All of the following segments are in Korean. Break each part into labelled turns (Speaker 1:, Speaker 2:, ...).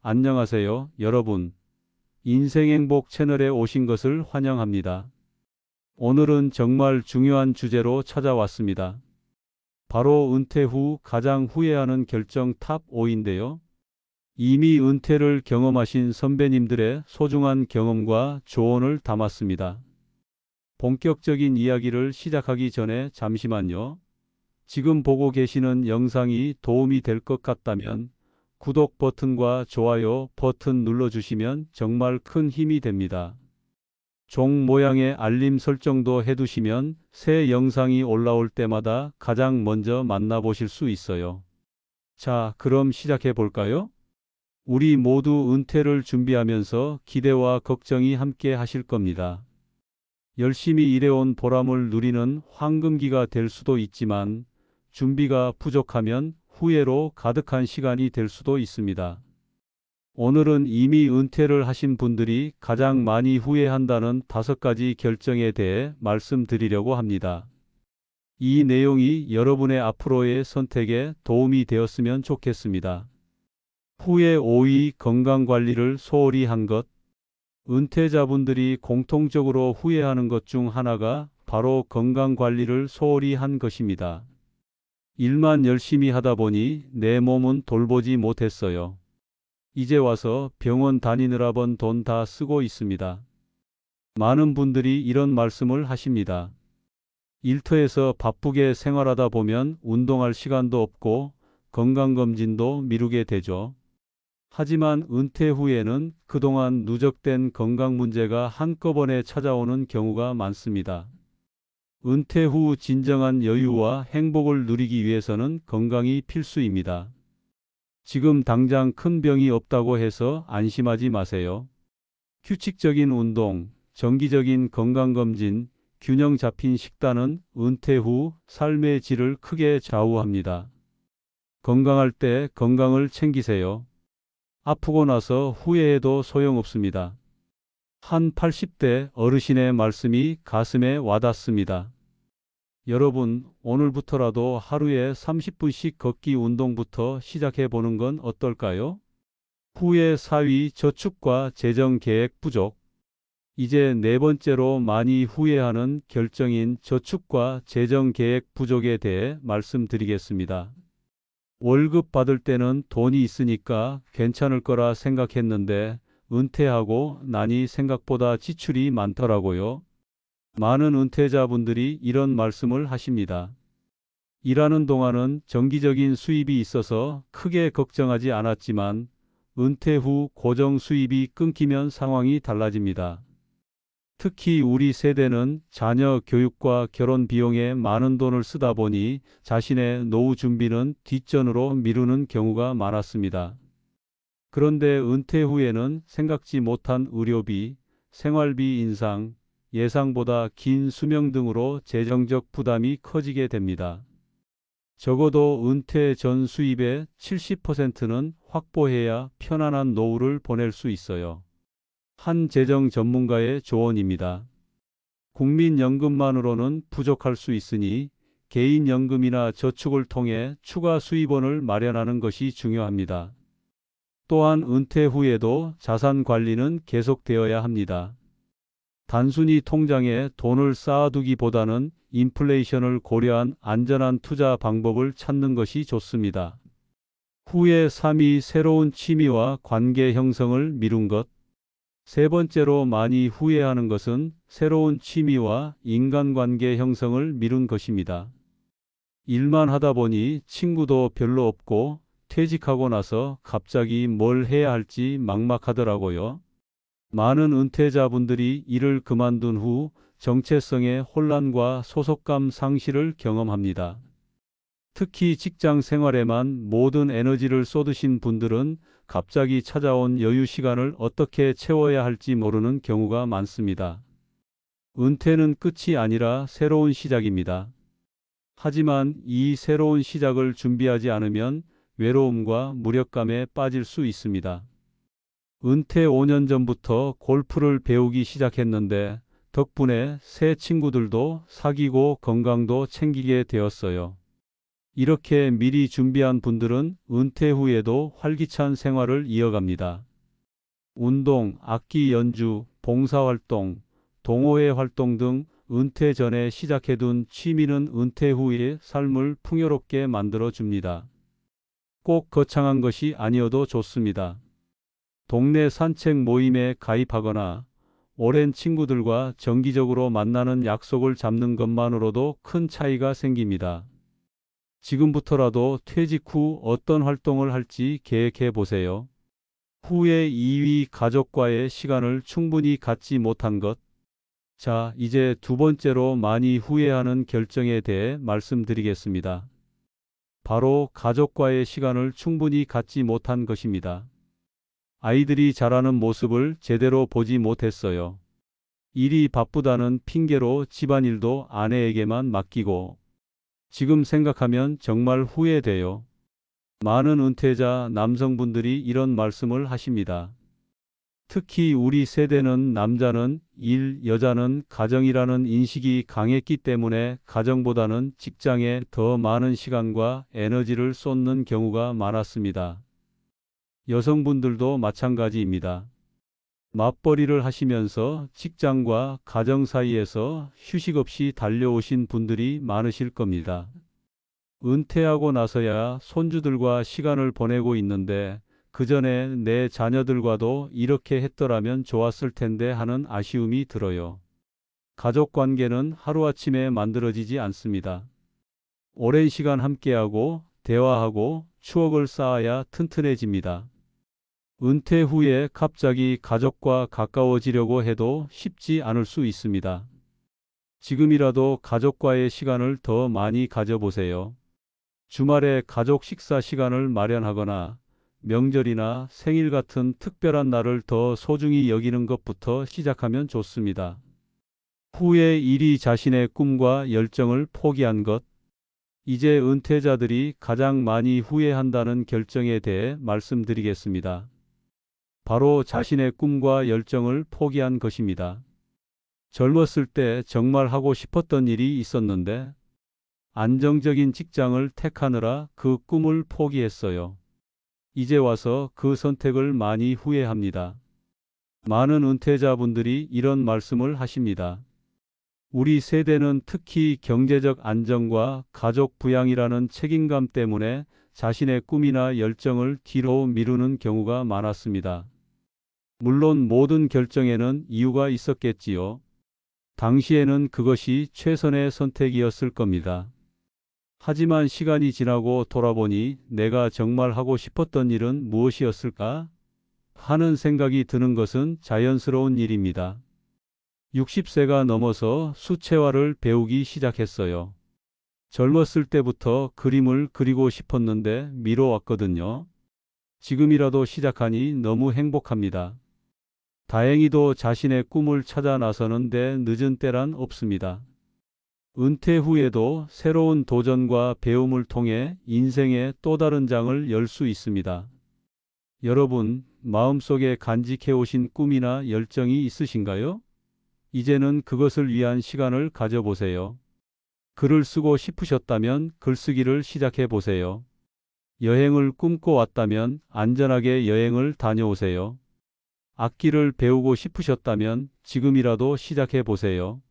Speaker 1: 안녕하세요, 여러분. 인생행복 채널에 오신 것을 환영합니다. 오늘은 정말 중요한 주제로 찾아왔습니다. 바로 은퇴 후 가장 후회하는 결정 탑 5인데요. 이미 은퇴를 경험하신 선배님들의 소중한 경험과 조언을 담았습니다. 본격적인 이야기를 시작하기 전에 잠시만요. 지금 보고 계시는 영상이 도움이 될 것 같다면 구독 버튼과 좋아요 버튼 눌러주시면 정말 큰 힘이 됩니다. 종 모양의 알림 설정도 해두시면 새 영상이 올라올 때마다 가장 먼저 만나보실 수 있어요. 자, 그럼 시작해 볼까요? 우리 모두 은퇴를 준비하면서 기대와 걱정이 함께 하실 겁니다. 열심히 일해온 보람을 누리는 황금기가 될 수도 있지만 준비가 부족하면 후회로 가득한 시간이 될 수도 있습니다. 오늘은 이미 은퇴를 하신 분들이 가장 많이 후회한다는 5가지 결정에 대해 말씀드리려고 합니다. 이 내용이 여러분의 앞으로의 선택에 도움이 되었으면 좋겠습니다. 후회 5위, 건강관리를 소홀히 한 것. 은퇴자분들이 공통적으로 후회하는 것 중 하나가 바로 건강관리를 소홀히 한 것입니다. 일만 열심히 하다 보니 내 몸은 돌보지 못했어요. 이제 와서 병원 다니느라 번 돈 다 쓰고 있습니다. 많은 분들이 이런 말씀을 하십니다. 일터에서 바쁘게 생활하다 보면 운동할 시간도 없고 건강검진도 미루게 되죠. 하지만 은퇴 후에는 그동안 누적된 건강 문제가 한꺼번에 찾아오는 경우가 많습니다. 은퇴 후 진정한 여유와 행복을 누리기 위해서는 건강이 필수입니다. 지금 당장 큰 병이 없다고 해서 안심하지 마세요. 규칙적인 운동, 정기적인 건강검진, 균형 잡힌 식단은 은퇴 후 삶의 질을 크게 좌우합니다. 건강할 때 건강을 챙기세요. 아프고 나서 후회해도 소용없습니다. 한 80대 어르신의 말씀이 가슴에 와닿습니다. 여러분, 오늘부터라도 하루에 30분씩 걷기 운동부터 시작해 보는 건 어떨까요? 후회 4위, 저축과 재정 계획 부족. 이제 네 번째로 많이 후회하는 결정인 저축과 재정 계획 부족에 대해 말씀드리겠습니다. 월급 받을 때는 돈이 있으니까 괜찮을 거라 생각했는데 은퇴하고 나니 생각보다 지출이 많더라고요. 많은 은퇴자분들이 이런 말씀을 하십니다. 일하는 동안은 정기적인 수입이 있어서 크게 걱정하지 않았지만 은퇴 후 고정 수입이 끊기면 상황이 달라집니다. 특히 우리 세대는 자녀 교육과 결혼 비용에 많은 돈을 쓰다 보니 자신의 노후 준비는 뒷전으로 미루는 경우가 많았습니다. 그런데 은퇴 후에는 생각지 못한 의료비, 생활비 인상, 예상보다 긴 수명 등으로 재정적 부담이 커지게 됩니다. 적어도 은퇴 전 수입의 70%는 확보해야 편안한 노후를 보낼 수 있어요. 한 재정 전문가의 조언입니다. 국민연금만으로는 부족할 수 있으니 개인연금이나 저축을 통해 추가 수입원을 마련하는 것이 중요합니다. 또한 은퇴 후에도 자산 관리는 계속되어야 합니다. 단순히 통장에 돈을 쌓아두기보다는 인플레이션을 고려한 안전한 투자 방법을 찾는 것이 좋습니다. 후에 3위, 새로운 취미와 관계 형성을 미룬 것. 세 번째로 많이 후회하는 것은 새로운 취미와 인간관계 형성을 미룬 것입니다. 일만 하다 보니 친구도 별로 없고 퇴직하고 나서 갑자기 뭘 해야 할지 막막하더라고요. 많은 은퇴자분들이 일을 그만둔 후 정체성의 혼란과 소속감 상실을 경험합니다. 특히 직장 생활에만 모든 에너지를 쏟으신 분들은 갑자기 찾아온 여유 시간을 어떻게 채워야 할지 모르는 경우가 많습니다. 은퇴는 끝이 아니라 새로운 시작입니다. 하지만 이 새로운 시작을 준비하지 않으면 외로움과 무력감에 빠질 수 있습니다. 은퇴 5년 전부터 골프를 배우기 시작했는데 덕분에 새 친구들도 사귀고 건강도 챙기게 되었어요. 이렇게 미리 준비한 분들은 은퇴 후에도 활기찬 생활을 이어갑니다. 운동, 악기 연주, 봉사활동, 동호회 활동 등 은퇴 전에 시작해둔 취미는 은퇴 후의 삶을 풍요롭게 만들어줍니다. 꼭 거창한 것이 아니어도 좋습니다. 동네 산책 모임에 가입하거나 오랜 친구들과 정기적으로 만나는 약속을 잡는 것만으로도 큰 차이가 생깁니다. 지금부터라도 퇴직 후 어떤 활동을 할지 계획해 보세요. 후에 2위 가족과의 시간을 충분히 갖지 못한 것. 자, 이제 두 번째로 많이 후회하는 결정에 대해 말씀드리겠습니다. 바로 가족과의 시간을 충분히 갖지 못한 것입니다. 아이들이 자라는 모습을 제대로 보지 못했어요. 일이 바쁘다는 핑계로 집안일도 아내에게만 맡기고, 지금 생각하면 정말 후회돼요. 많은 은퇴자 남성분들이 이런 말씀을 하십니다. 특히 우리 세대는 남자는 일, 여자는 가정이라는 인식이 강했기 때문에 가정보다는 직장에 더 많은 시간과 에너지를 쏟는 경우가 많았습니다. 여성분들도 마찬가지입니다. 맞벌이를 하시면서 직장과 가정 사이에서 휴식 없이 달려오신 분들이 많으실 겁니다. 은퇴하고 나서야 손주들과 시간을 보내고 있는데 그 전에 내 자녀들과도 이렇게 했더라면 좋았을 텐데 하는 아쉬움이 들어요. 가족 관계는 하루아침에 만들어지지 않습니다. 오랜 시간 함께하고 대화하고 추억을 쌓아야 튼튼해집니다. 은퇴 후에 갑자기 가족과 가까워지려고 해도 쉽지 않을 수 있습니다. 지금이라도 가족과의 시간을 더 많이 가져보세요. 주말에 가족 식사 시간을 마련하거나 명절이나 생일 같은 특별한 날을 더 소중히 여기는 것부터 시작하면 좋습니다. 후에 일이 자신의 꿈과 열정을 포기한 것. 이제 은퇴자들이 가장 많이 후회한다는 결정에 대해 말씀드리겠습니다. 바로 자신의 꿈과 열정을 포기한 것입니다. 젊었을 때 정말 하고 싶었던 일이 있었는데 안정적인 직장을 택하느라 그 꿈을 포기했어요. 이제 와서 그 선택을 많이 후회합니다. 많은 은퇴자분들이 이런 말씀을 하십니다. 우리 세대는 특히 경제적 안정과 가족 부양이라는 책임감 때문에 자신의 꿈이나 열정을 뒤로 미루는 경우가 많았습니다. 물론 모든 결정에는 이유가 있었겠지요. 당시에는 그것이 최선의 선택이었을 겁니다. 하지만 시간이 지나고 돌아보니 내가 정말 하고 싶었던 일은 무엇이었을까? 하는 생각이 드는 것은 자연스러운 일입니다. 60세가 넘어서 수채화를 배우기 시작했어요. 젊었을 때부터 그림을 그리고 싶었는데 미뤄왔거든요. 지금이라도 시작하니 너무 행복합니다. 다행히도 자신의 꿈을 찾아 나서는데 늦은 때란 없습니다. 은퇴 후에도 새로운 도전과 배움을 통해 인생의 또 다른 장을 열 수 있습니다. 여러분, 마음속에 간직해오신 꿈이나 열정이 있으신가요? 이제는 그것을 위한 시간을 가져보세요. 글을 쓰고 싶으셨다면 글쓰기를 시작해 보세요. 여행을 꿈꿔왔다면 안전하게 여행을 다녀오세요. 악기를 배우고 싶으셨다면 지금이라도 시작해 보세요.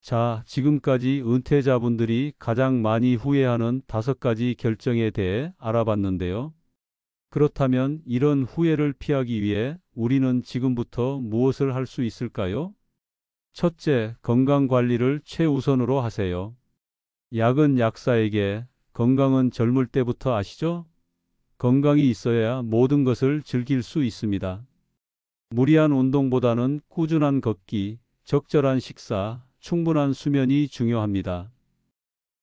Speaker 1: 자, 지금까지 은퇴자분들이 가장 많이 후회하는 5가지 결정에 대해 알아봤는데요. 그렇다면 이런 후회를 피하기 위해 우리는 지금부터 무엇을 할 수 있을까요? 첫째, 건강 관리를 최우선으로 하세요. 약은 약사에게, 건강은 젊을 때부터 아시죠? 건강이 있어야 모든 것을 즐길 수 있습니다. 무리한 운동보다는 꾸준한 걷기, 적절한 식사, 충분한 수면이 중요합니다.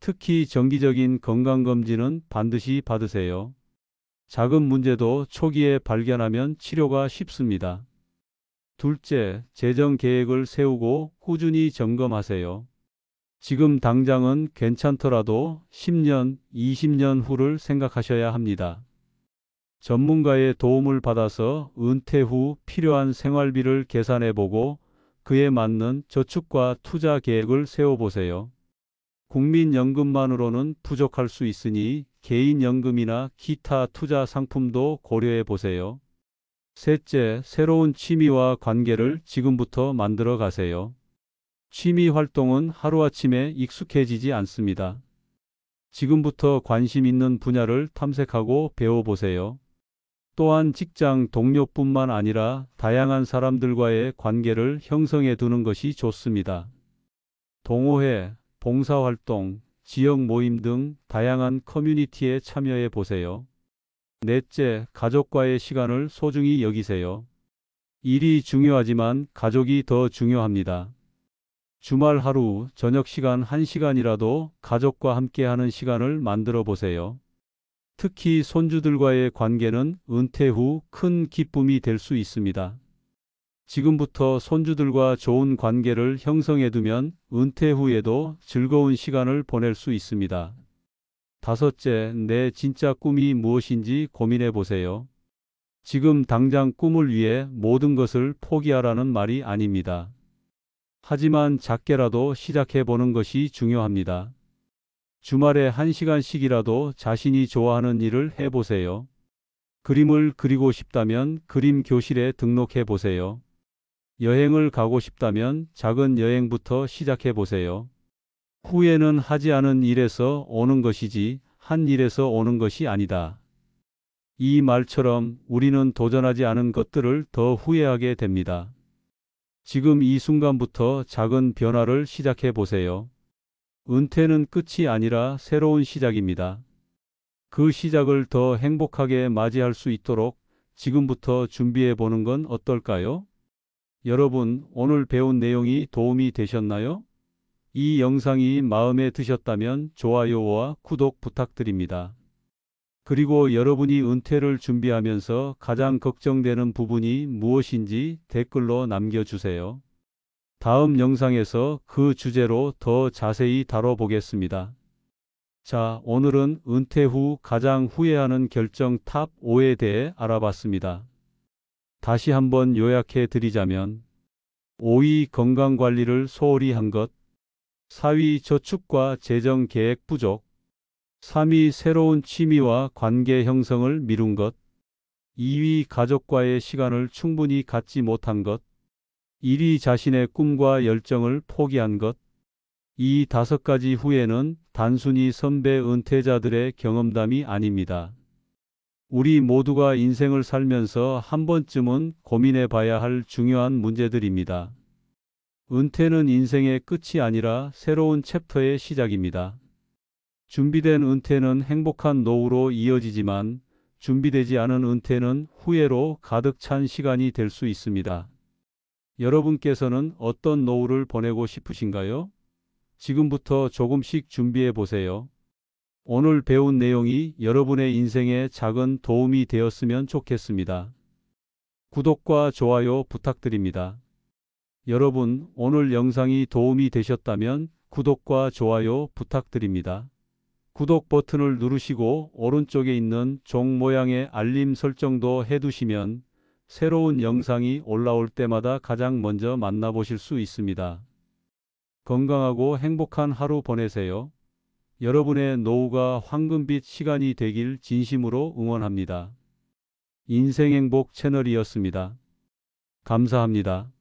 Speaker 1: 특히 정기적인 건강검진은 반드시 받으세요. 작은 문제도 초기에 발견하면 치료가 쉽습니다. 둘째, 재정 계획을 세우고 꾸준히 점검하세요. 지금 당장은 괜찮더라도 10년, 20년 후를 생각하셔야 합니다. 전문가의 도움을 받아서 은퇴 후 필요한 생활비를 계산해보고 그에 맞는 저축과 투자 계획을 세워보세요. 국민연금만으로는 부족할 수 있으니 개인연금이나 기타 투자 상품도 고려해 보세요. 셋째, 새로운 취미와 관계를 지금부터 만들어 가세요. 취미 활동은 하루아침에 익숙해지지 않습니다. 지금부터 관심 있는 분야를 탐색하고 배워보세요. 또한 직장 동료뿐만 아니라 다양한 사람들과의 관계를 형성해 두는 것이 좋습니다. 동호회, 봉사활동, 지역 모임 등 다양한 커뮤니티에 참여해 보세요. 넷째, 가족과의 시간을 소중히 여기세요. 일이 중요하지만 가족이 더 중요합니다. 주말 하루, 저녁 시간 1시간이라도 가족과 함께하는 시간을 만들어 보세요. 특히 손주들과의 관계는 은퇴 후 큰 기쁨이 될 수 있습니다. 지금부터 손주들과 좋은 관계를 형성해 두면 은퇴 후에도 즐거운 시간을 보낼 수 있습니다. 다섯째, 내 진짜 꿈이 무엇인지 고민해 보세요. 지금 당장 꿈을 위해 모든 것을 포기하라는 말이 아닙니다. 하지만 작게라도 시작해 보는 것이 중요합니다. 주말에 1시간씩이라도 자신이 좋아하는 일을 해보세요. 그림을 그리고 싶다면 그림 교실에 등록해 보세요. 여행을 가고 싶다면 작은 여행부터 시작해 보세요. 후회는 하지 않은 일에서 오는 것이지 한 일에서 오는 것이 아니다. 이 말처럼 우리는 도전하지 않은 것들을 더 후회하게 됩니다. 지금 이 순간부터 작은 변화를 시작해 보세요. 은퇴는 끝이 아니라 새로운 시작입니다. 그 시작을 더 행복하게 맞이할 수 있도록 지금부터 준비해 보는 건 어떨까요? 여러분, 오늘 배운 내용이 도움이 되셨나요? 이 영상이 마음에 드셨다면 좋아요와 구독 부탁드립니다. 그리고 여러분이 은퇴를 준비하면서 가장 걱정되는 부분이 무엇인지 댓글로 남겨주세요. 다음 영상에서 그 주제로 더 자세히 다뤄보겠습니다. 자, 오늘은 은퇴 후 가장 후회하는 결정 탑 5에 대해 알아봤습니다. 다시 한번 요약해 드리자면 5위 건강관리를 소홀히 한 것, 4위 저축과 재정 계획 부족, 3위 새로운 취미와 관계 형성을 미룬 것, 2위 가족과의 시간을 충분히 갖지 못한 것, 1위 자신의 꿈과 열정을 포기한 것. 이 5가지 후회는 단순히 선배 은퇴자들의 경험담이 아닙니다. 우리 모두가 인생을 살면서 한 번쯤은 고민해 봐야 할 중요한 문제들입니다. 은퇴는 인생의 끝이 아니라 새로운 챕터의 시작입니다. 준비된 은퇴는 행복한 노후로 이어지지만 준비되지 않은 은퇴는 후회로 가득 찬 시간이 될 수 있습니다. 여러분께서는 어떤 노후를 보내고 싶으신가요? 지금부터 조금씩 준비해 보세요. 오늘 배운 내용이 여러분의 인생에 작은 도움이 되었으면 좋겠습니다. 구독과 좋아요 부탁드립니다. 여러분, 오늘 영상이 도움이 되셨다면 구독과 좋아요 부탁드립니다. 구독 버튼을 누르시고 오른쪽에 있는 종 모양의 알림 설정도 해두시면 새로운 영상이 올라올 때마다 가장 먼저 만나보실 수 있습니다. 건강하고 행복한 하루 보내세요. 여러분의 노후가 황금빛 시간이 되길 진심으로 응원합니다. 인생행복 채널이었습니다. 감사합니다.